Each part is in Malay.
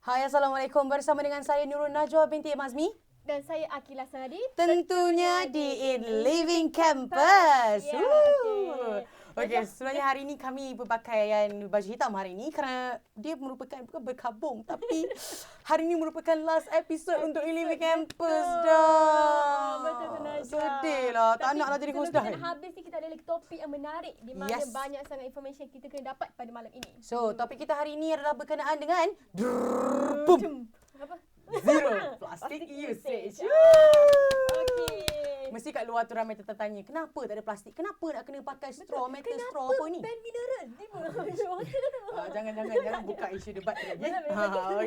Hai, Assalamualaikum. Bersama dengan saya Nurul Najwa binti Mazmi. Dan saya Akila Sanadi. Tentunya di In Living Campus. Ya, okey. Okey, sebenarnya hari ini kami berpakaian baju hitam hari ini kerana dia merupakan bukan berkabung tapi hari ini merupakan last episode untuk In Living Campus dah. Betul tu Najwa. Sedih lah, tak Tapi naklah jadi host dah. sebelum kita nak habis ni, kita ada lagi topik yang menarik di mana Yes. banyak sangat informasi yang kita kena dapat pada malam ini. So, topik kita hari ini adalah berkenaan dengan boom. Apa? Zero plastic usage. Okey. Mesti kat luar tu ramai tertanya, kenapa tak ada plastik? Kenapa nak kena pakai straw, metal straw apa ni? Pen mineral? Jangan buka isu debat tu lagi.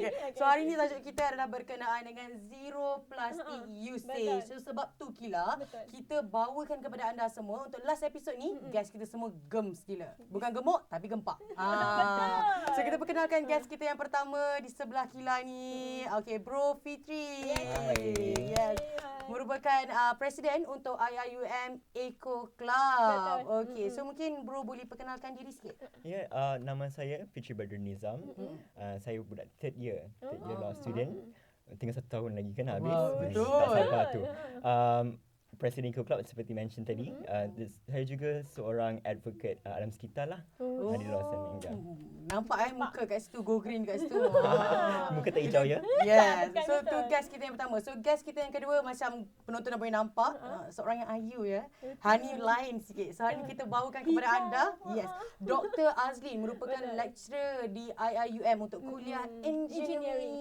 Okay. So hari ni tajuk kita adalah berkenaan dengan zero plastic usage. So sebab tu Kila, kita bawakan kepada anda semua untuk last episode ni, guys kita semua gems gila. Bukan gemuk tapi gempak. So kita perkenalkan guys kita yang pertama di sebelah Kila ni. Okay, Bro Fitri. Yes. Merupakan presiden untuk IIUM Eco Club. Okey, so mungkin bro boleh perkenalkan diri sikit. Ya, nama saya Fitri Nizam. Saya budak third year law student. Tinggal 1 tahun lagi kan habis. Betul. Tak sabar tu. Presiden Eco Club seperti mention tadi. Saya juga seorang advocate alam sekitar lah. Di luar sana. Nampak muka kat situ, go green kat situ. Muka tak hijau ya? Yes. So tu guest kita yang pertama. So guest kita yang kedua macam penonton dah boleh nampak, seorang yang ayu ya. Hani lain sikit. So hari ni kita bawakan kepada anda, yes, Dr.Azlin merupakan lecturer di IIUM untuk kuliah engineering.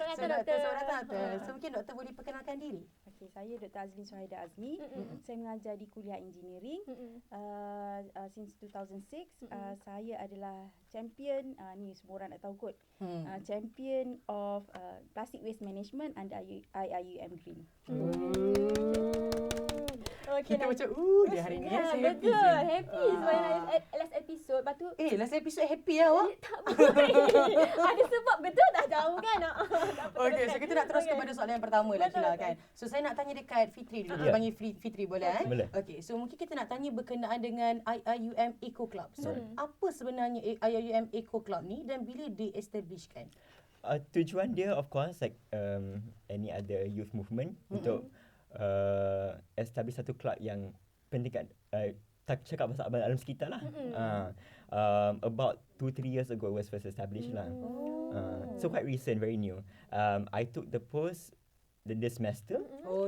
Selamat datang, Doktor. So mungkin doktor boleh perkenalkan diri. Okay, saya Dr.Azlin Azmi. Saya mengajar di kuliah engineering since 2006. Saya adalah champion, ni semua orang nak tahu kot, champion of plastic waste management under IIUM Green. Okay, Kita macam dia hari ni ya, saya betul. Happy sebab last episode. Lepas tu last episode happy lah awak. tak boleh. Ada sebab betul tak tahu kan. Okey, so kita nak terus kepada soalan yang pertama lah Kila kan. So saya nak tanya dekat Fitri dulu. Kita panggil Fitri boleh Boleh. Okey, so mungkin kita nak tanya berkenaan dengan IIUM Eco Club. So apa sebenarnya IIUM Eco Club ni dan bila di-establishkan? Tujuan dia of course like any other youth movement untuk establish satu club yang penting kat cakap pasal alam sekitar lah. About 2-3 years ago it was first established lah. So quite recent, very new. I took the post this semester.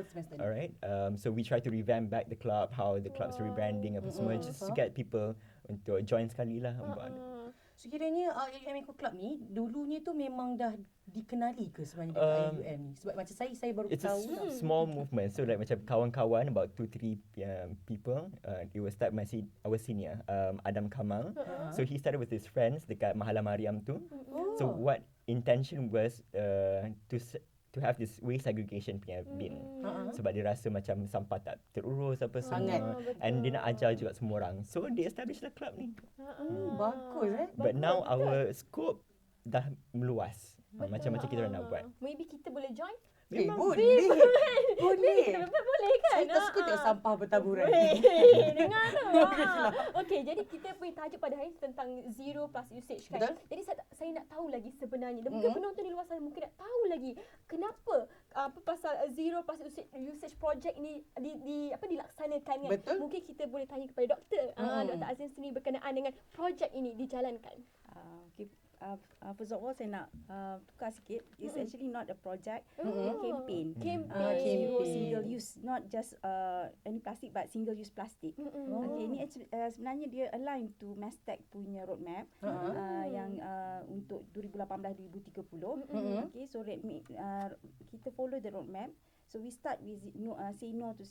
Semester ni. Alright. So we try to revamp back the club, how the club's rebranding apa semua, just to get people untuk join sekali lah. So kiranya IIUM Eco Club ni dulunya tu memang dah dikenali ke sebenarnya dekat IIUM ni? Sebab macam saya baru It's tahu a small movement. So like macam kawan-kawan about 2-3 people. It was start our senior Adam Kamal. So he started with his friends dekat Mahala Mariam tu. So what intention was to have this waste segregation punya bin. Sebab dia rasa macam sampah tak terurus apa semua. And dia nak ajar juga semua orang. So they established the club ni. Bagus But now our scope dah meluas. Macam-macam kita orang nak buat. Maybe kita boleh join. Boleh. Boleh kan? Saya tak suka tengok sampah bertaburan. Dengar tu. Okey, jadi kita punya tajuk pada hari ini tentang zero plastic usage kan. Betul. Jadi saya nak tahu lagi sebenarnya. Dan mungkin penonton di luar sana mungkin nak tahu lagi kenapa pasal zero plastic usage project ni dilaksanakan kan. Betul. Mungkin kita boleh tanya kepada doktor. Dr. Azlin sendiri berkenaan dengan projek ini dijalankan. Okay. First of all, saya nak tukar sikit. It's actually not a project, a campaign. Zero single use, not just any plastic but single use plastic. Okay, ni sebenarnya dia align to Mastec punya roadmap yang untuk 2018-2030. Okay, so kita follow the roadmap. So we start with say no to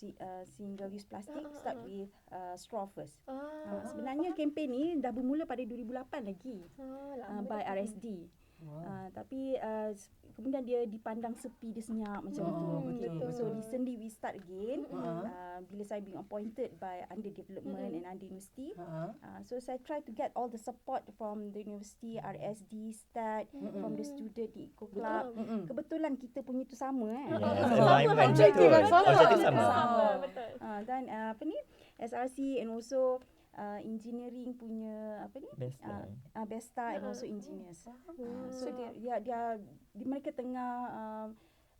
single use plastic. Start with straw first. Sebenarnya kempen ni dah bermula pada 2008 lagi by RSD. Tapi kemudian dia dipandang sepi, dia senyap macam tu. Okay. So recently we start again. Bila saya being appointed by under development and under university. So saya try to get all the support from the university, RSD, STAT, from the student di Eco Club. Kebetulan kita punya tu sama Objektif sama. Dan SRC and also engineering punya apa ni? Besta. Besta and also engineers. So Hmm. dia mereka tengah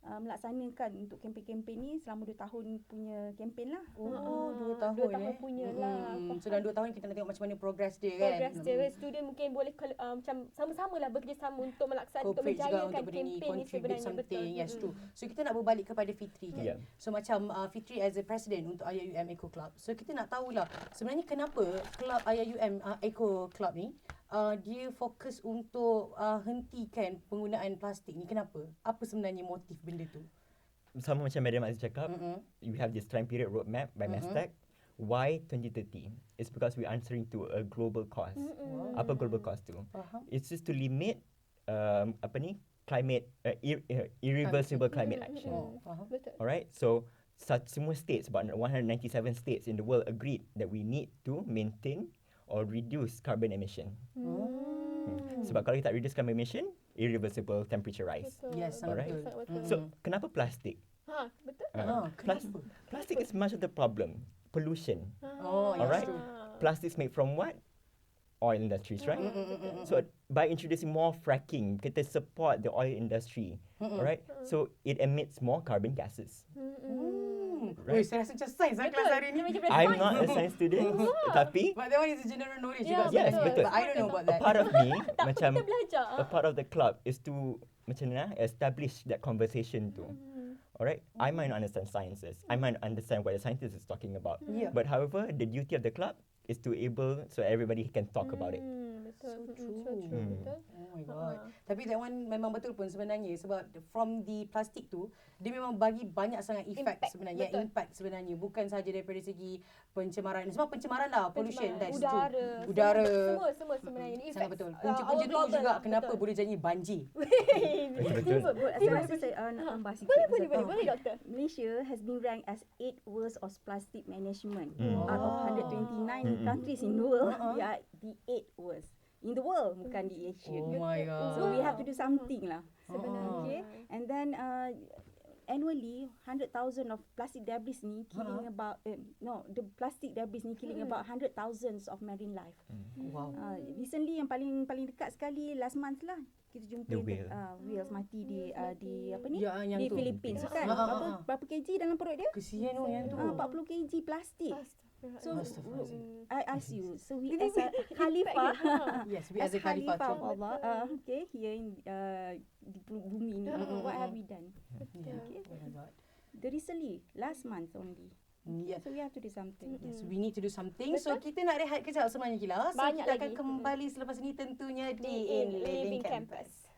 melaksanakan untuk kempen-kempen ni selama 2 tahun punya kempen lah. Oh, 2 tahun 2 tahun punya lah. So dalam 2 tahun kita nak tengok macam mana progress dia kan. Progress dia, student mungkin boleh macam sama-sama lah bekerjasama untuk melaksanakan, untuk Cooperate juga menjayakan untuk berdiri, kempen ni contribute sebenarnya. something. Betul. Yes, true. So kita nak berbalik kepada Fitri kan. Yeah. So macam Fitri as a president untuk IIUM Eco Club. So kita nak tahulah sebenarnya kenapa kelab IIUM Eco Club ni dia fokus untuk hentikan penggunaan plastik ni. Kenapa? Apa sebenarnya motif benda tu? Sama macam Madam Aziz cakap, you have this time period roadmap by Mestek. Why 2030? It's because we're answering to a global cause. Apa global cause tu? It's just to limit climate irreversible climate action. Betul. Alright, so semua states, about 197 states in the world agreed that we need to maintain or reduce carbon emission. Sebab kalau kita tak reduce carbon emission, irreversible temperature rise. Betul. Yes, sangat Alright. betul. Sangat betul. So kenapa plastik? Betul. Kenapa? Plastic is much of the problem. Pollution. Oh, yes, Alright. true. Plastics made from what? Oil industries, right? So by introducing more fracking, kita support the oil industry, alright? So it emits more carbon gases. Weh, saya rasa macam sains lah kelas hari ni. I'm not a science student, tapi But that one is a general knowledge Yeah, juga. yes, betul. But I don't know about a that. part of me, Tak, macam kita belajar. a part of the club is to macam mana establish that conversation too. Alright, I might not understand sciences. I might not understand what the scientist is talking about. Yeah. But however, the duty of the club is to able so everybody can talk about it. Betul. So true. So true. Betul. Oh my god. Tapi that one memang betul pun sebenarnya sebab from the plastik tu dia memang bagi banyak sangat effect Impact, sebenarnya, betul. impact sebenarnya bukan sahaja daripada segi pencemaran. Semua pencemaran lah, pollution, that's Udara. true. Udara. Semua sebenarnya ini Sangat effects, betul. our Punca-punca tu global juga lah, kenapa betul. boleh jadi banjir. Betul. Saya rasa saya nak tambah sikit. Boleh doktor. Malaysia has been ranked as 8 worst of plastic management. Out of 129 countries in the world, we are the 8 worst. In the world, bukan di Asia. Oh my god. So we have to do something lah. Sebenarnya. Okay. And then annually 100,000 of plastic debris ni killing about the plastic debris ni killing about 100,000 of marine life. Wow. Recently yang paling dekat sekali last month lah kita jumpa The whale. whales mati di apa ni Ya, yang di tu. Philippines kan. Ah. Berapa kg dalam perut dia? Kesian tu yang tu. 40 kg plastik. So Astaghfirullahalazim. I ask you, so we as a khalifah, Yes, we as a khalifah. of Allah, okay, here in di bumi ni, what have we done? Yeah. Okay. Oh my god. The recently, last month only. Yes. So we have to do something. Yes, we need to do something. So kita nak rehat kejap semuanya Kila. So Banyak kita akan lagi. kembali selepas ini tentunya di In In Living Living Campus. Campus.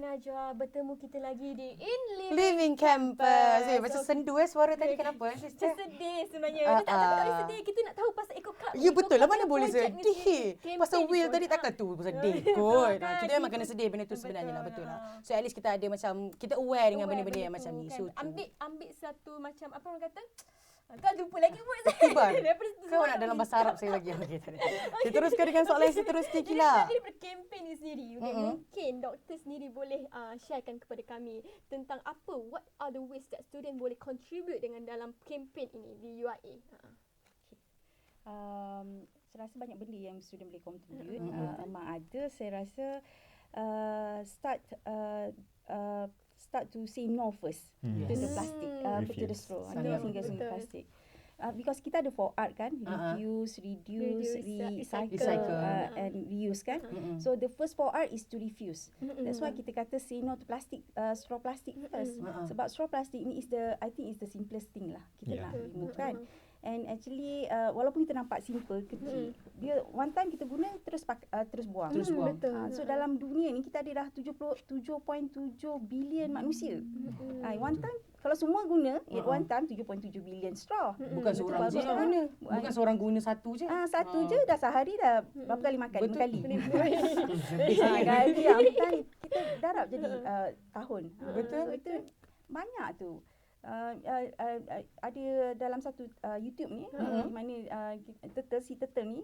Najwa, bertemu kita lagi di Living Campus. Macam sendu suara tadi, kenapa sister? Sedih sebenarnya. Tak sedih. Kita nak tahu pasal Eco Club. Ya betul lah, mana boleh projek ni sedih. sendiri. Pasal Campaign Will ni tadi pun. takkan tu sedih kot. Kan, Kita memang kena sedih benda tu sebenarnya lah, betul Betul, lah. So at least kita ada macam, kita aware dengan Aware benda-benda yang benda macam tu, ni. kan. So Ambil satu macam, apa orang kata? Kau lupa lagi word saya. Tiban. Daripada Kau nak dalam bahasa Arab saya lagi. Okay, kita teruskan dengan soalan yang seterusnya Kila. Daripada kempen ni sendiri, okay, mungkin doktor sendiri boleh sharekan kepada kami tentang what are the ways that student boleh contribute dengan dalam kempen ini di UIA. Saya rasa banyak benda yang student boleh contribute. Memang ada, saya rasa start to say no first to the plastic, to the straw, single-use plastic. Because kita ada 4R kan, refuse, reduce, recycle, and reuse kan. So the first 4R is to refuse. That's why kita kata say no to plastic, straw plastic first. Sebab straw plastic ni I think is the simplest thing lah kita nak remove kan. And actually walaupun kita nampak simple, kecil, dia one time kita guna terus buang. Betul. So dalam dunia ni kita ada dah 7.7 bilion manusia. One time kalau semua guna at one time 7.7 bilion straw. Bukan seorang je guna. Bukan seorang guna satu je. Satu je dah sehari dah berapa kali makan? 5 kali. Kita darab jadi tahun. Betul. So itu banyak tu. Ada dalam satu YouTube ni di mana si turtle ni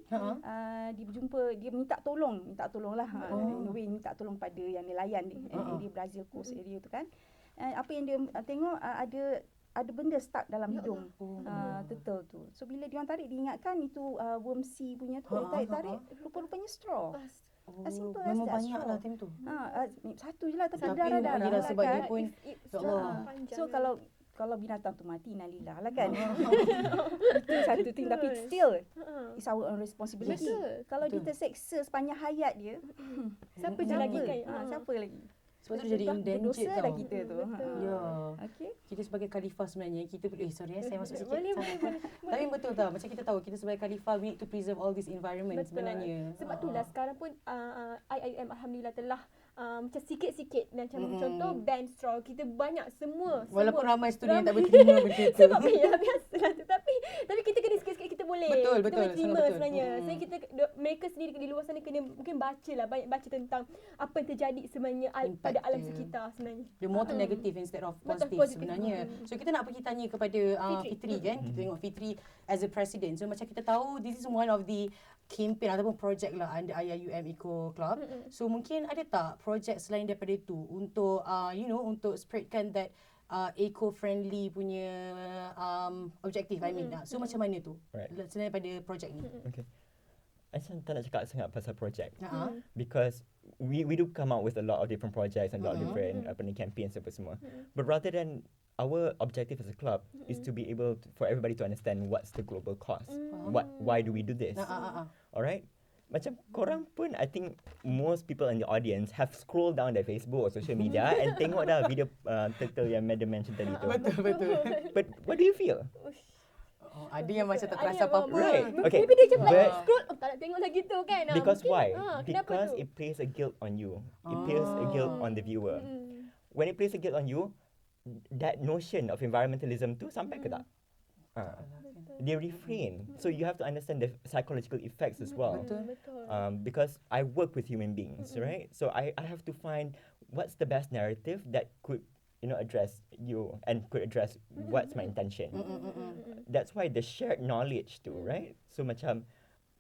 dia berjumpa, dia minta tolong lah in a way minta tolong pada yang nelayan ni area Brazil Coast area tu kan. Apa yang dia tengok ada benda stuck dalam hidung turtle tu. So bila dia orang tarik, diingatkan itu worm sea punya tu, tarik rupa-rupanya straw. Simple as memang that, banyak straw. lah time tu. Satu je lah, tapi Tapi darah-darah sebab kan. dia pun So kalau binatang tu mati, nalilah lah kan. Itu satu thing, tapi still it's our own responsibility. Kalau dia terseksa sepanjang hayat dia, Siapa je lagi kan? siapa lagi? Sebab tu jadi endangered berdosa tau. dah kita tu. Ya. Okay. Kita sebagai khalifah sebenarnya, kita sorry saya masuk sikit. Boleh. Tapi betul tau, macam kita tahu kita sebagai khalifah we need to preserve all this environment sebenarnya. Sebab itulah sekarang pun IIUM alhamdulillah telah macam sikit-sikit macam contoh ban straw, kita banyak semua. Walaupun ramai student yang tak berterima benda tu. Sebab biasalah tu, tapi kita kena sikit-sikit kita boleh. Betul, kita boleh terima sangat betul. sebenarnya. Saya mereka sendiri di luar sana kena mungkin banyak baca tentang apa yang terjadi sebenarnya pada alam sekitar sebenarnya. The more to negative instead of positive sebenarnya. So kita nak pergi tanya kepada Fitri kan. Kita tengok Fitri as a president. So macam kita tahu this is one of the campaign ataupun projek lah under IIUM Eco Club. So mungkin ada tak projek selain daripada itu untuk untuk spreadkan that eco-friendly punya objektif So macam mana tu? Selain daripada projek ni. Okay. Saya tak nak cakap sangat pasal projek. Because we do come out with a lot of different projects and a lot of different campaigns apa semua. But rather than our objective as a club is to be able for everybody to understand what's the global cause. Why do we do this? Alright? Macam korang pun, I think most people in the audience have scrolled down their Facebook or social media and tengok dah video turtle yang Madam mention tadi tu. Betul. But what do you feel? Ada yang macam tak terasa apa-apa. Right. Okay. Maybe dia just like scroll, tak nak tengok lagi tu kan. Because mungkin, why? Kenapa Because tu? it plays a guilt on you. It plays a guilt on the viewer. When it plays a guilt on you, that notion of environmentalism tu sampai ke tak? They refrain. So you have to understand the psychological effects as well. Betul. Because I work with human beings, right? So I have to find what's the best narrative that could address you and could address what's my intention. That's why the shared knowledge too, right? So macam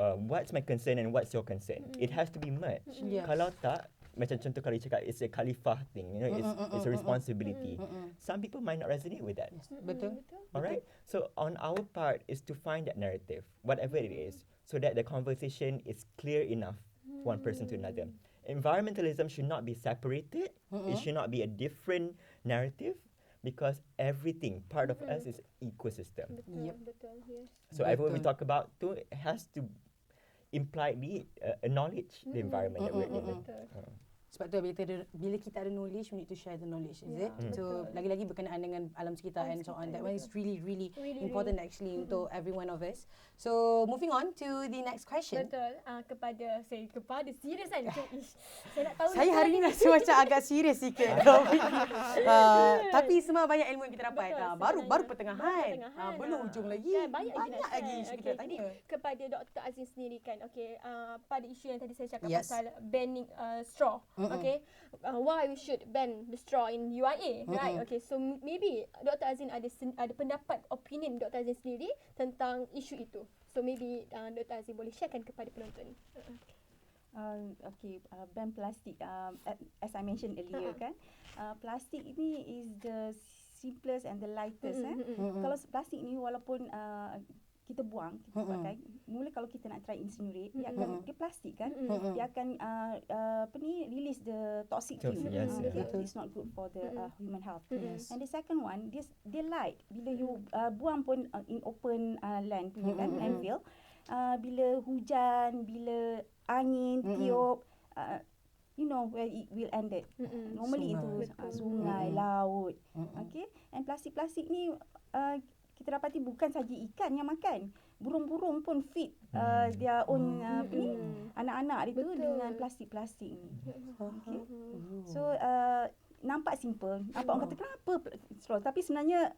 what's my concern and what's your concern? It has to be merged. Kalau tak, macam contoh kali cakap, it's a khalifah thing, it's a responsibility. Some people might not resonate with that. Betul. Alright? So on our part is to find that narrative, whatever it is, so that the conversation is clear enough one person to another. Environmentalism should not be separated. It should not be a different narrative because everything, part of us is ecosystem. Betul, yes. So everyone we talk about too has to impliedly acknowledge the environment that we're in. Sebab tu bila kita ada knowledge, we need to share the knowledge, is it? So lagi-lagi berkenaan dengan alam sekitar and so on. That one is really important actually untuk every one of us. So moving on to the next question. Betul. Kepada serius kan. Saya nak tahu. Saya hari ni rasa macam agak serius sikit. Tapi semua banyak ilmu yang kita dapat. Baru pertengahan. Belum hujung lagi. Kan, banyak lagi isu kita nak tanya. Kepada Dr. Azlin sendiri kan. Okay, pada isu yang tadi saya cakap pasal banning straw. Okay, why we should ban the straw in UIA, right? Okay, so maybe Dr. Azlin ada pendapat, opinion Dr. Azlin sendiri tentang isu itu. So maybe Dr. Azlin boleh sharekan kepada penonton. Ban plastik. As I mentioned earlier kan, plastik ini is the simplest and the lightest. Kalau plastik ni walaupun kita buang, kita pakai, mula kalau kita nak try incinerate, dia plastik kan, dia akan release the toxic fumes. It's not good for the human health. And the second one, dia light. Bila you buang pun in open land punya kan, landfill, bila hujan, bila angin tiup, you know where it will end it. Normally itu sungai, laut. Okay, and plastik-plastik ni kita dapati bukan saja ikan yang makan, burung-burung pun feed their own anak-anak itu dengan plastik-plastik ni. Okay. So nampak simple, nampak orang kata kenapa straw, tapi sebenarnya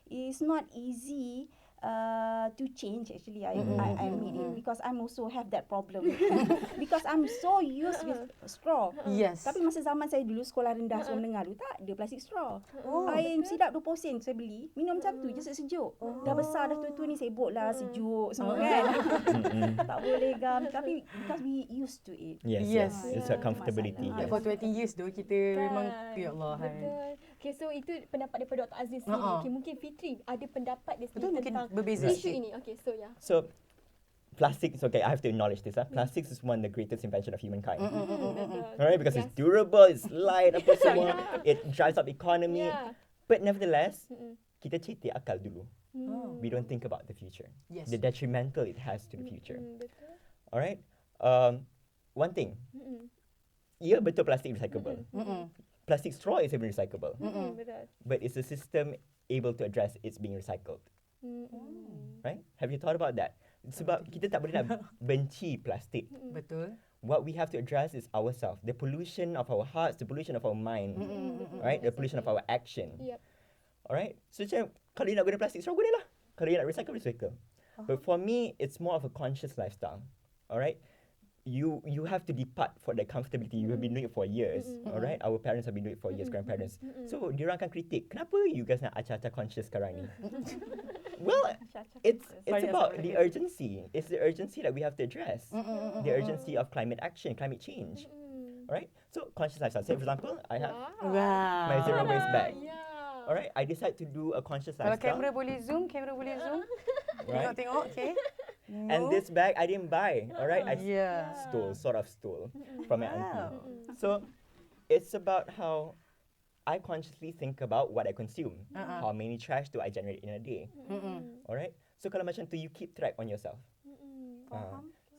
it's not easy to change actually. I admit it, because I'm also have that problem. Because I'm so used with straw. Yes. Tapi masa zaman saya dulu sekolah rendah sekolah menengah dulu tak ada plastik straw. Air sidap 20 sen saya beli, minum macam tu je sejuk. Dah besar dah tua-tua ni sibuk lah sejuk semua kan. Tak boleh gam, tapi because we used to it. Yes. It's a comfortability. For 20 years tu kita memang ya Allah. Betul. Okay, so itu pendapat daripada Dr. Azlin sendiri. Okay, mungkin Fitri ada pendapat dia sendiri tentang berbeza isu ini. Okay, so So plastics, okay, I have to acknowledge this. Plastics is one of the greatest invention of humankind. Alright, because it's durable, it's light, apa semua, it drives up economy. But nevertheless, kita cetek akal dulu. We don't think about the future. The detrimental it has to the future. Alright, one thing. Ya, betul plastik recyclable. Plastic straw is even recyclable. But is the system able to address its being recycled? Right? Have you thought about that? Sebab kita tak boleh nak benci plastik. Betul. What we have to address is ourselves. The pollution of our hearts, the pollution of our mind. Right? The pollution of our action. Alright? So macam, kalau you nak guna plastik straw, gunalah. Kalau you nak recycle. But for me, it's more of a conscious lifestyle. Alright? You have to depart for that comfortability. You have been doing it for years, alright? Our parents have been doing it for years, grandparents. So, diorang akan kritik, kenapa you guys nak acah-acah conscious sekarang ni? Well, it's about the urgency. It's the urgency that we have to address. The urgency of climate action, climate change. Alright? So, conscious lifestyle. Say, for example, I have my zero waste bag. Alright? I decide to do a conscious lifestyle. Kalau kamera boleh zoom. Right? Tengok, okay. No. And this bag I didn't buy, alright? I stole from my auntie. So it's about how I consciously think about what I consume. How many trash do I generate in a day? Alright? So kalau macam tu, you keep track on yourself.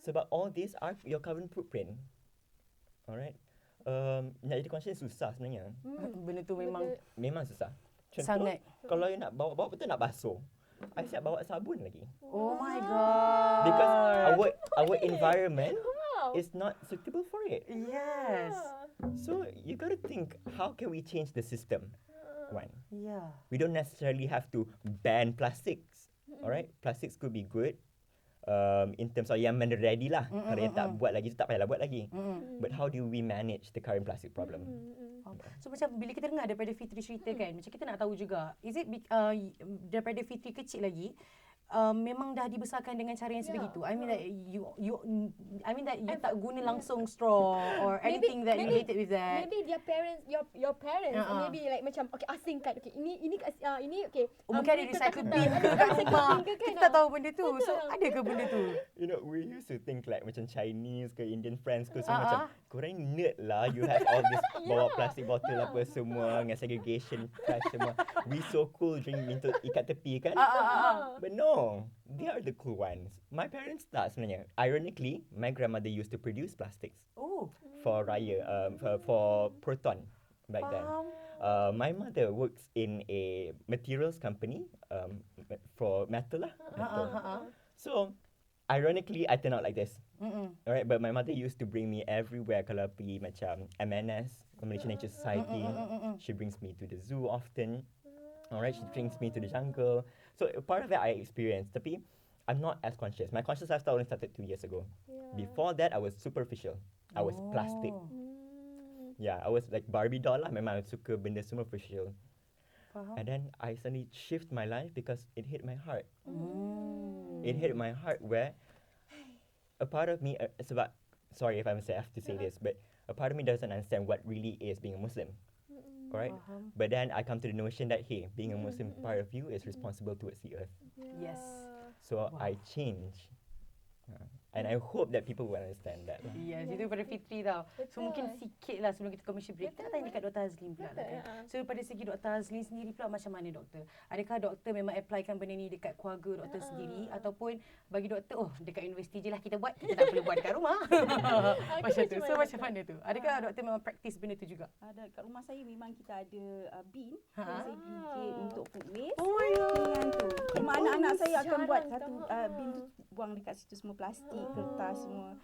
Sebab all these are your carbon footprint. Alright? Nak jadi conscious susah sebenarnya. Benda tu memang susah. Contoh, sangat. Kalau you nak bawa betul nak basuh. I siap bawa sabun lagi. Oh my god. Because our environment is not suitable for it. Yes. So you got to think, how can we change the system? One. Yeah. We don't necessarily have to ban plastics. Alright, plastics could be good. In terms of yang ready lah. Kalau yang tak buat lagi, tak payahlah buat lagi. But how do we manage the current plastic problem? So macam bila kita dengar daripada Fitri cerita kan, macam kita nak tahu juga, is it daripada Fitri kecil lagi, memang dah dibesarkan dengan cara yang sebegitu? I mean that you tak guna langsung straw or anything that related with that. Maybe their parents, your parents, maybe like macam okay, asingkan, okay, ini okay. Mungkin ada recycle bin ke kat rumah. Kita tak tahu benda tu. So ada ke benda tu? You know, we used to think like macam Chinese ke Indian friends ke semua macam korang nerd lah. You have all this bawa plastic bottle apa semua dengan segregation trash semua. We so cool drink minta ikat tepi kan? But no. No, they are the cool ones. My parents tak sebenarnya. Ironically, my grandmother used to produce plastics Oh, for Raya, for Proton back then. faham. My mother works in a materials company for metal lah. Metal. So, ironically, I turn out like this. Alright, but my mother used to bring me everywhere kalau pergi macam MNS, Malaysian Nature Society. She brings me to the zoo often. Alright, she brings me to the jungle. So part of it I experienced. Tapi I'm not as conscious. My conscious lifestyle only started 2 years ago. Before that, I was superficial. I was plastic. Yeah, I was like Barbie doll lah. Memang suka benda superficial. Faham. And then I suddenly shift my life because it hit my heart. It hit my heart where a part of me, sebab, sorry if I have to say this, but a part of me doesn't understand what really is being a Muslim. Correct? But then I come to the notion that, hey, being a Muslim part of you is responsible towards the earth. Yes. So I change. And I hope that people will understand that. Yes, itu daripada Fitri tau. So mungkin sikit lah sebelum kita commercial break. Kita nak tanya dekat Dr. Azlin pula lah kan. So daripada segi Dr. Azlin sendiri pula macam mana doktor? Adakah doktor memang applykan benda ni dekat keluarga doktor sendiri ataupun bagi doktor, oh dekat universiti je lah kita buat, kita tak perlu buat dekat rumah. Macam tu. So macam mana tu? Adakah doktor memang praktis benda tu juga? Ada kat rumah saya memang kita ada bin yang saya bikin untuk food waste. Oh my god. Dengan tu. Memang anak-anak saya akan buat satu bin tu buang dekat situ semua plastik, kertas semua.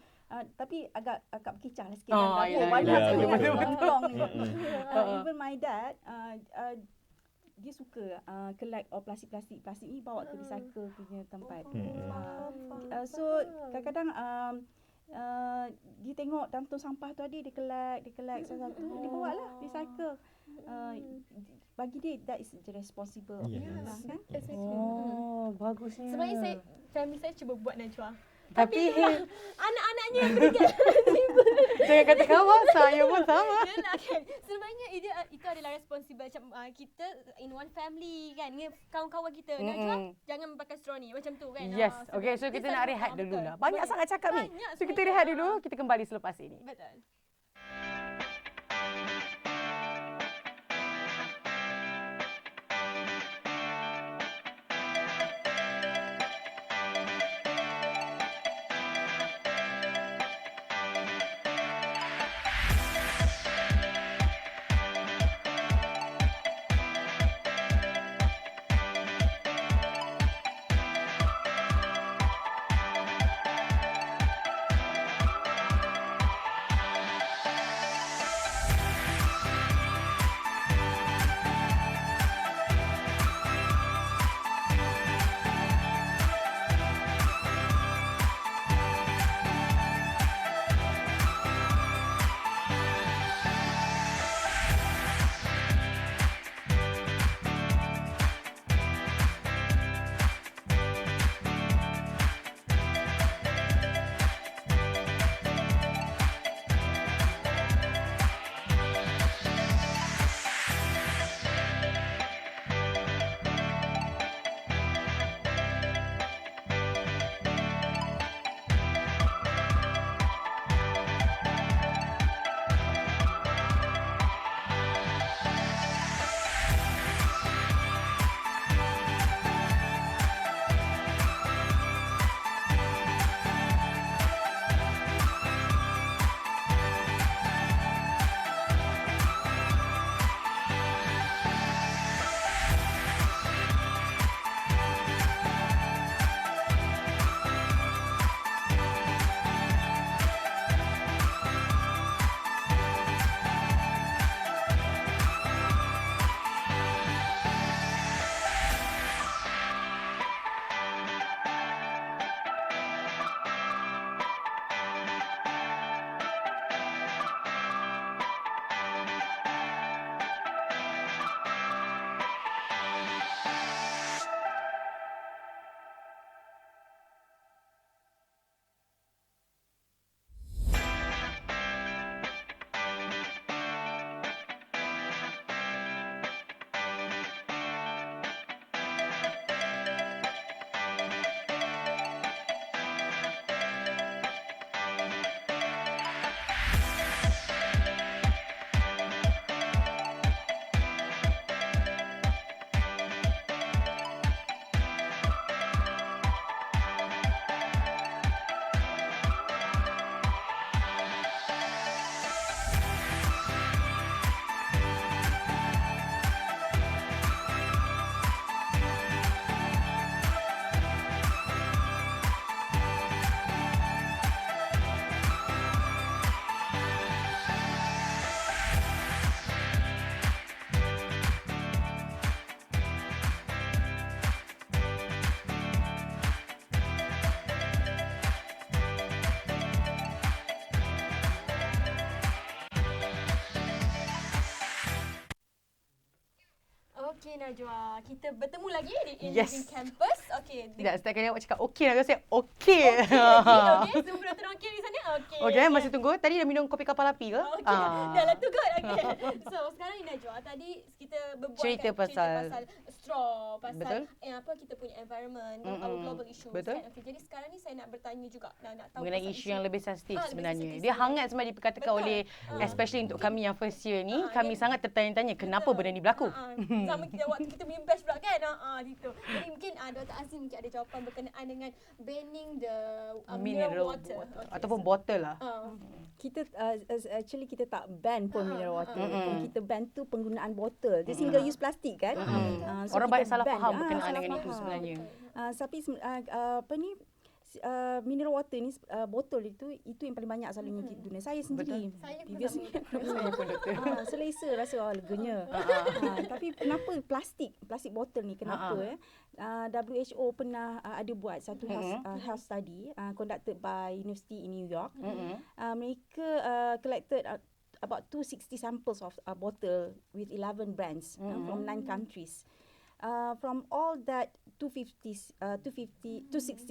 Tapi agak berkicau lah sikit. yelah, Banyak yelah, sangat betul. tolong ni. Even my dad, dia suka collect plastik-plastik. Plastik ni bawa ke recycle punya tempat. So kadang-kadang dia tengok dalam tong sampah tu ada, dia collect satu-satu, dia bawa lah recycle. Bagi dia that is the responsible of Yes. kan? Oh, bagusnya. Sebenarnya family saya cuba buat Najwa. Tapi Anak-anaknya yang berikan tiba. jangan kata kawan, saya pun sama. Yalah kan. Sebenarnya itu adalah responsible macam kita in one family kan. Dengan kawan-kawan kita. Najwa jangan pakai straw ni macam tu kan. Yes. Okay, so kita nak rehat dulu lah. Banyak sangat cakap ni. So kita rehat dulu, kita kembali selepas ini. Betul. Najwa. Kita bertemu lagi di Yes. Living Campus. Okey. Tidak, setiap kali awak cakap okey, nak saya okey. Okey, semua penonton okey di sana. Okey. Okey, masih tunggu. Tadi dah minum kopi kapal api ke? Okey. Dah lah tu kot. Okey. So, sekarang ni Najwa, tadi kita berbual Cerita pasal straw, pasal Betul. apa kita punya environment, our global issues Betul. kan. Okey, jadi sekarang ni saya nak bertanya juga, nak tahu Mengenai pasal isu yang lebih sensitif lebih sebenarnya. sensitif Dia sebenarnya. hangat sebenarnya diperkatakan Betul. oleh especially untuk kami yang first year ni, kami dia- sangat tertanya-tanya kenapa benda ni berlaku. Sama kita waktu kita punya batch pula kan. Gitu. Jadi mungkin Dr. Azlin mungkin ada jawapan berkenaan dengan banning the mineral water. Okay, ataupun botol lah. Kita actually kita tak ban pun mineral water. Yang kita ban tu penggunaan botol. Dia single use plastik kan. So Orang kita banyak salah ban. faham berkenaan Salah dengan itu faham. sebenarnya. Tapi apa ni mineral water ni botol itu yang paling banyak selalunya kita guna. Saya sendiri. Saya pun Previous sama. Saya pun doktor. selesa rasa leganya. Tapi kenapa plastik botol ni kenapa WHO pernah ada buat satu health study conducted by University in New York. Mereka collected about 260 samples of bottle with 11 brands from 9 countries. From all that 260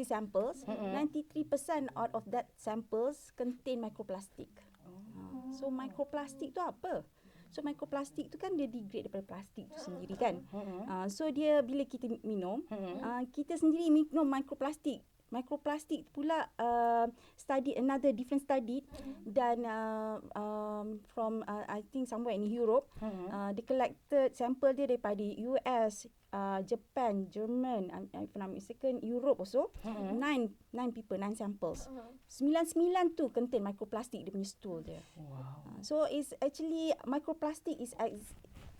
samples, 93% out of that samples contain microplastic. So microplastic tu apa? So microplastic tu kan dia degrade daripada plastik tu sendiri kan. So dia bila kita minum, kita sendiri minum microplastic. Microplastic pula another different study dan from I think somewhere in Europe, they collected sample dia daripada US, Japan, German, if I'm not mistaken, Europe also. 9 samples. 99 tu contain microplastic dia punya stool dia. So it's actually microplastic is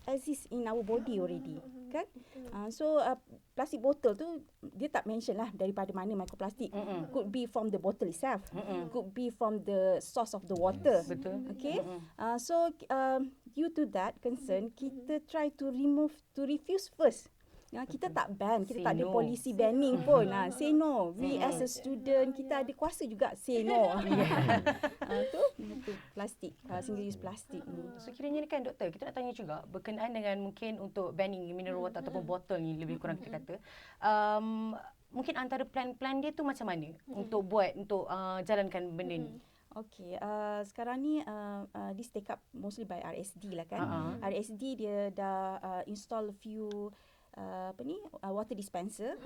exist in our body already, kan? So plastic botol tu dia tak mention lah daripada mana microplastic. Could be from the bottle itself, could be from the source of the water. Betul. Okay. So due to that concern, kita try to refuse first. Kita tak ban, kita tak ada policy banning pun. Say no. We as a student, kita ada kuasa juga say no. Tu plastik, single use plastik ni. So kiranya ni kan doktor, kita nak tanya juga berkenaan dengan mungkin untuk banning mineral water ataupun botol ni lebih kurang kita kata. Mungkin antara plan-plan dia tu macam mana untuk jalankan benda ni? Okay, sekarang ni this take up mostly by RSD lah kan. RSD dia dah install a few water dispenser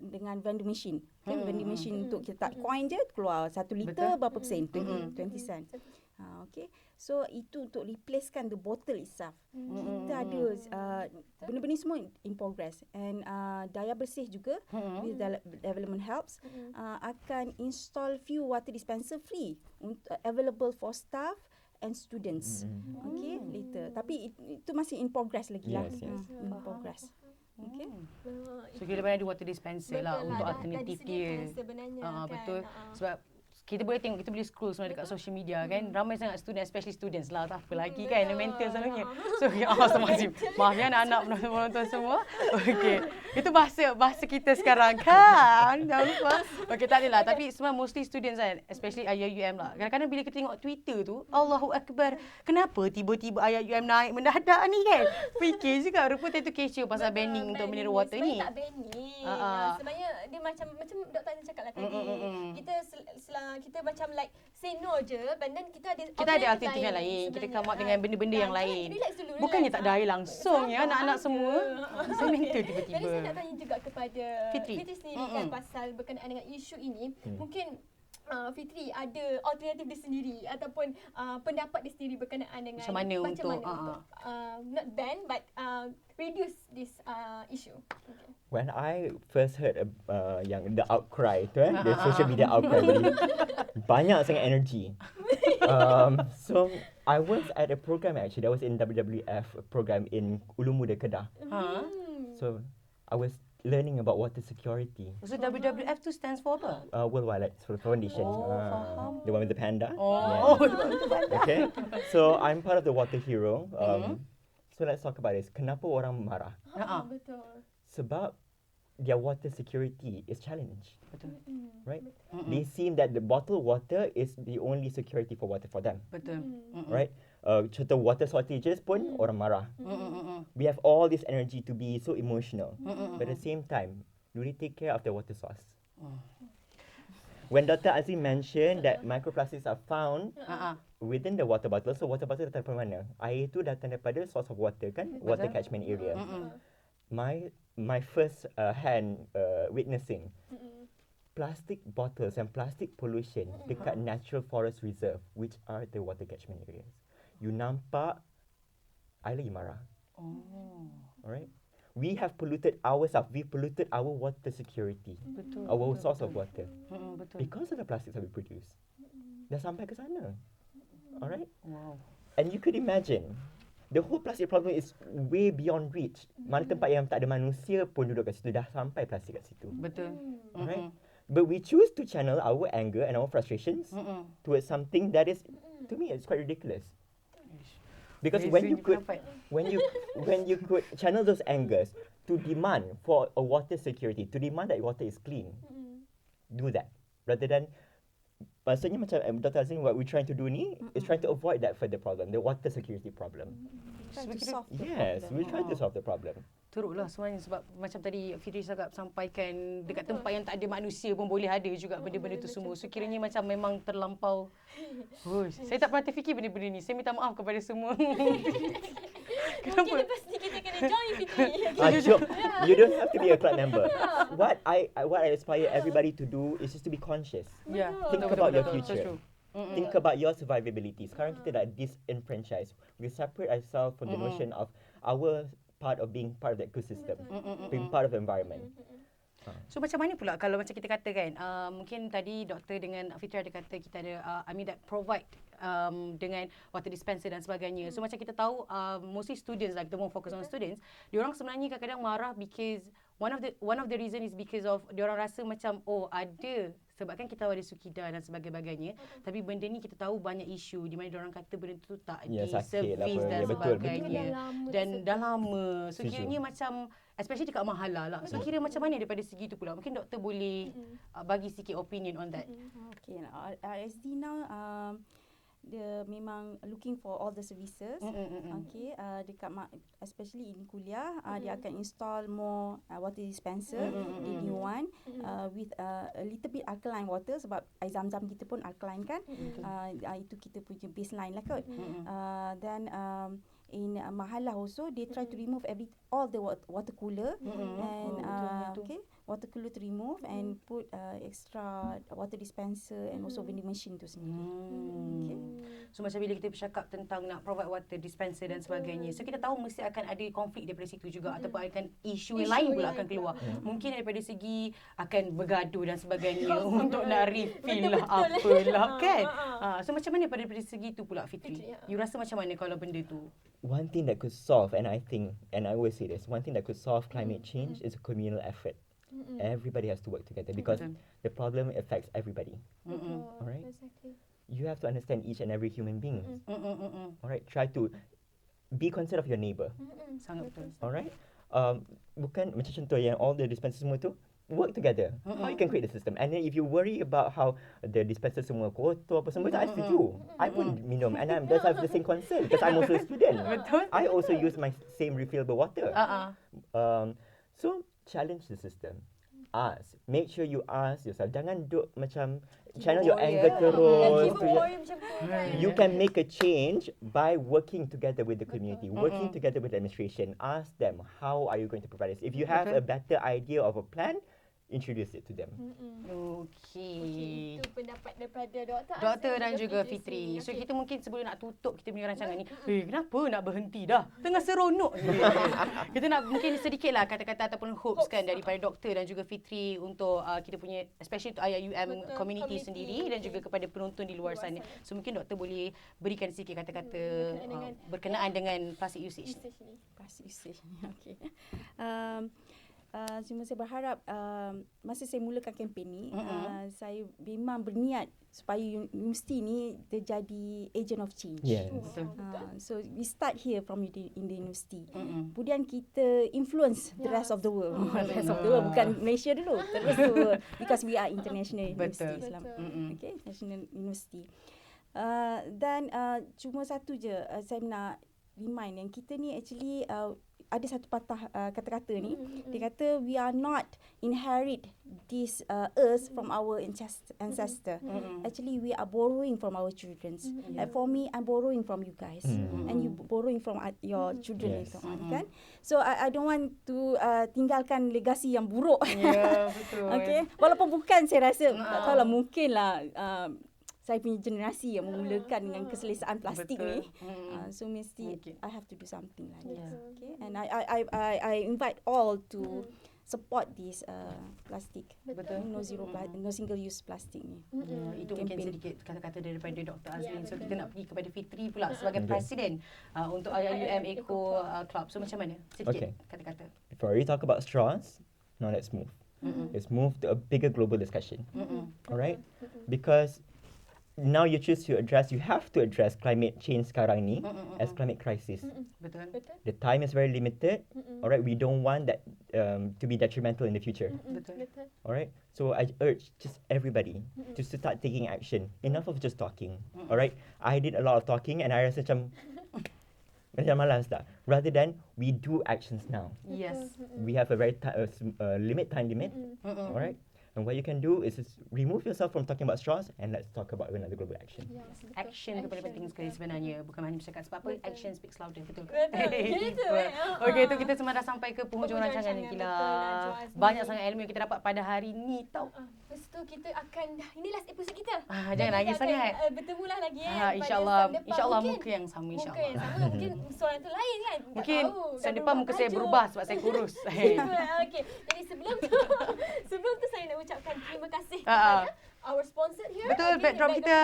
dengan vending machine. Vending machine untuk kita tak coin je keluar 1 liter berapa persen? 20 cent. Okay. So itu untuk replacekan the bottle itself. Kita ada benda-benda semua in progress. And Daya Bersih juga with development helps akan install few water dispenser free available for staff and students. Okay, later. Tapi itu masih in progress lagi lah. Yes. In progress. Okay. So kita ada water dispenser lah untuk alternatif dia. Sebenarnya kan. Betul. Sebab kita boleh tengok, kita boleh scroll sebenarnya dekat social media kan. Ramai sangat student, especially students lah. Tak apa lagi kan, elemental selalunya. So, maaf ya anak-anak penonton semua. Okey. Itu bahasa kita sekarang kan. Jangan lupa. Okey, tak adalah. Tapi semua mostly students kan, especially IIUM lah. Kadang-kadang bila kita tengok Twitter tu, Allahu Akbar. Kenapa tiba-tiba IIUM naik mendadak ni kan? Fikir juga rupa tu kecoh pasal banning untuk mineral water ni. Sebenarnya tak banning. Sebenarnya dia macam Dr. Azlin cakap lah tadi. Kita macam like say no je, but then kita ada alternatif yang lain. Kita come up dengan benda-benda yang lain. Relax dulu. Bukannya tak ada air langsung ya anak-anak semua. Saya mental tiba-tiba. Jadi saya nak tanya juga kepada Fitri sendiri kan pasal berkenaan dengan isu ini. Mungkin Fitri ada alternatif dia sendiri ataupun pendapat dia sendiri berkenaan dengan macam mana untuk not ban but reduce this issue. Okay. When I first heard yang the outcry tu the social media outcry ni, banyak sangat energy. So I was at a program actually that was in WWF program in Ulu Muda Kedah. So I was learning about water security. So WWF tu stands for apa? World Wildlife Foundation. Faham. The one with the panda. Yeah. Okay. So I'm part of the water hero. So let's talk about this. Kenapa orang marah? Betul. Sebab their water security is challenged. Betul. Right? They seem that the bottled water is the only security for water for them. Betul. Right? contoh water shortages pun orang marah. We have all this energy to be so emotional. But at the same time, do we take care of the water source? When Dr. Azlin mentioned that microplastics are found within the water bottle, so water bottle datang dari mana? Air itu datang daripada source of water kan? Water catchment area. My first hand witnessing plastic bottles and plastic pollution dekat natural forest reserve, which are the water catchment areas. You nampak, I lagi marah. Alright? We have polluted ourselves. We polluted our water security. Our source of water. Because of the plastics that we produce. Dah sampai ke sana. Alright? Wow. And you could imagine, the whole plastic problem is way beyond reach. Mana tempat yang tak ada manusia pun duduk kat situ, dah sampai plastik kat situ. Betul. Alright? But we choose to channel our anger and our frustrations towards something that is, to me, it's quite ridiculous. Because when you could channel those angers to demand for a water security, to demand that water is clean, do that. Rather than, maksudnya macam Dr. Azlin, what we're trying to do ni is trying to avoid that further problem, the water security problem. Yes, we're trying to solve the problem. Teruklah sebenarnya sebab macam tadi Fitri cakap sampaikan dekat tempat yang tak ada manusia pun boleh ada juga benda-benda tu semua. So kiranya macam memang terlampau. Saya tak pernah terfikir benda-benda ni. Saya minta maaf kepada semua. Mungkin lepas ni kita kena join Fitri. You don't have to be a club member. What I aspire everybody to do is just to be conscious. Yeah. Think about your future. Think about your survivability. Sekarang kita dah disenfranchised. We separate ourselves from the notion of our part of being part of the ecosystem, being part of the environment. So macam mana pula kalau macam kita kata kan, mungkin tadi doktor dengan Fitri ada kata kita ada, that provide dengan water dispenser dan sebagainya. So macam kita tahu, mostly students, like the more focus on students, diorang sebenarnya kadang-kadang marah because one of the reason is because of diorang rasa macam ada sebab kan kita ada sukida dan sebagainya, tapi benda ni kita tahu banyak isu di mana diorang kata benda tu tak di-service dan sebagainya. Dan dah lama. So kiranya macam, especially dekat mahala lah. So kira macam mana daripada segi tu pula? Mungkin doktor boleh bagi sikit opinion on that. Okay, RSD now dia memang looking for all the services. Okay, dekat especially in kuliah, dia akan install more water dispenser, the new one, with a little bit alkaline water sebab air zam-zam kita pun alkaline kan. Itu kita punya baseline lah kot. Then in Mahalah also they try to remove all the water cooler and water cooler to remove and put extra water dispenser and also vending machine tu sendiri. Okay. So macam bila kita bercakap tentang nak provide water dispenser dan sebagainya, so kita tahu mesti akan ada konflik daripada situ juga ataupun akan isu yang lain pula akan keluar. Mungkin daripada segi akan bergaduh dan sebagainya untuk nak refill lah apalah kan. So macam mana daripada segi tu pula Fitri? You rasa macam mana kalau benda tu? One thing that could solve, and I always say this, one thing that could solve climate change is a communal effort. Everybody has to work together because the problem affects everybody. Alright? Exactly. You have to understand each and every human being. Alright? Try to be concerned of your neighbour. Sangat betul. Alright? Bukan macam contoh yang all the dispensers semua tu, work together. How you can create the system. And then if you worry about how the dispenser semua kotor apa semua, I setuju. I pun minum and I just have the same concern because I'm also a student. I also use my same refillable water. So challenge the system. Ask. Make sure you ask yourself. Jangan duk macam channel your anger terus. You can make a change by working together with the community, working together with the administration. Ask them, how are you going to provide this? If you have a better idea of a plan, introduce it to them. Okay. Itu pendapat daripada Doktor dan juga Fitri. So kita mungkin sebelum nak tutup kita punya rancangan ni, kenapa nak berhenti dah? Tengah seronok. Kita nak mungkin sedikitlah kata-kata ataupun hopes kan daripada doktor dan juga Fitri untuk kita punya, especially untuk IIUM community sendiri dan juga kepada penonton di luar sana. So mungkin doktor boleh berikan sedikit kata-kata berkenaan dengan plastic usage. Plastic usage. Okay. Saya berharap masa saya mulakan kempen ni, saya memang berniat supaya universiti ni terjadi agent of change. Yes. So we start here from in the university. Kemudian kita influence the rest of the world. The rest of the world, bukan Malaysia dulu, the rest of the world, because we are international university. Okay, national university. Dan cuma satu je saya nak remind yang kita ni actually ada satu patah kata-kata ni. Dia kata we are not inherit this earth from our ancestor. Actually we are borrowing from our children. Like for me, I'm borrowing from you guys, and you borrowing from your children later on, kan? So I don't want to tinggalkan legasi yang buruk. Betul. Okay, walaupun bukan saya rasa tak tahulah, mungkin lah saya punya generasi yang memulakan dengan keselesaan plastik ni. So mesti I have to do something lah. Okay, and I invite all to support this plastik. Betul. No single use plastik ni. Itu mungkin sedikit kata-kata daripada Dr. Azlin. So kita nak pergi kepada Fitri pula sebagai presiden untuk IIUM Eco Club. So macam mana? Sedikit kata-kata. Before we talk about straws, now let's move. Let's move to a bigger global discussion. Alright? Because now you have to address climate change sekarang ni as climate crisis. Betul. The time is very limited. Alright, we don't want that to be detrimental in the future. Betul. Alright, so I urge just everybody to start taking action. Enough of just talking. Alright, I did a lot of talking and I rasa macam malas dah. Rather than we do actions now. Yes. We have a very time limit. Alright. And what you can do is just remove yourself from talking about straws and let's talk about another global action. Action tu paling penting sekali sebenarnya. Bukan hanya bercakap sebab apa, action speaks louder. Betul. Gitu. Okey, tu kita semua dah sampai ke penghujung rancangan ni. Gila. Banyak sangat ilmu yang kita dapat pada hari ni tau. Lepas tu kita akan ini last episode kita. Jangan nangis sangat. Bertemulah lagi InsyaAllah muka yang sama insyaAllah. Muka yang sama, mungkin soalan tu lain kan. Mungkin tahun depan muka saya berubah sebab saya kurus. Okey. Jadi sebelum tu saya nak ucapkan terima kasih kepada our sponsor here. Betul, backdrop kita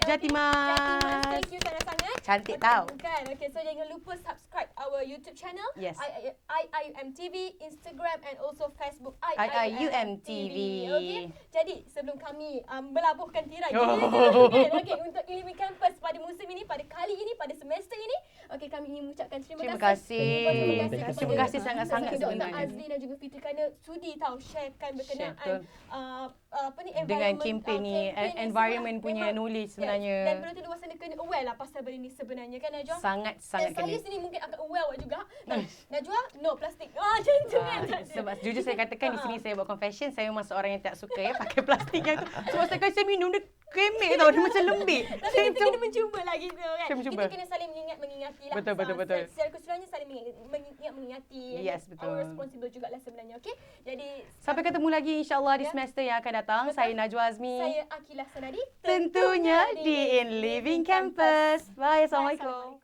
Jatimas. Thank you sangat-sangat. Cantik tau. Kan. Okay, so jangan lupa subscribe our YouTube channel. Yes. IIUMTV, Instagram and also Facebook IIUMTV. Okay. Jadi sebelum kami melabuhkan tirai okay, untuk IIUM Campus pada musim ini, pada kali ini, pada semester ini, okay, kami ingin mengucapkan terima kasih. Terima kasih sangat-sangat Dr. Azlin dan juga Fitri kerana sudi tahu sharekan berkenaan dengan kempen ni, environment punya knowledge sebenarnya. Dan penonton luar sana kena aware lah pasal benda ni sebenarnya kan Najwa? Sangat-sangat kena. Dan saya sendiri mungkin akan aware juga. Najwa, no plastik. Macam tu kan. Sebab jujur saya katakan di sini saya buat confession, saya memang seorang yang tak suka pakai plastik yang tu. Sebab saya minum dia kemek tau, dia macam lembik. Tapi kita kena mencuba lah gitu kan. Kita kena saling mengingati lah. Betul. Secara keseluruhannya saling mengingati. Yes, betul. Our responsible jugalah sebenarnya, okey? Jadi sampai ketemu lagi insyaAllah di semester yang akan datang. Saya Najwa Azmi. Saya Akilah Sanadi. Tentunya di In Living Campus. Bye. Assalamualaikum.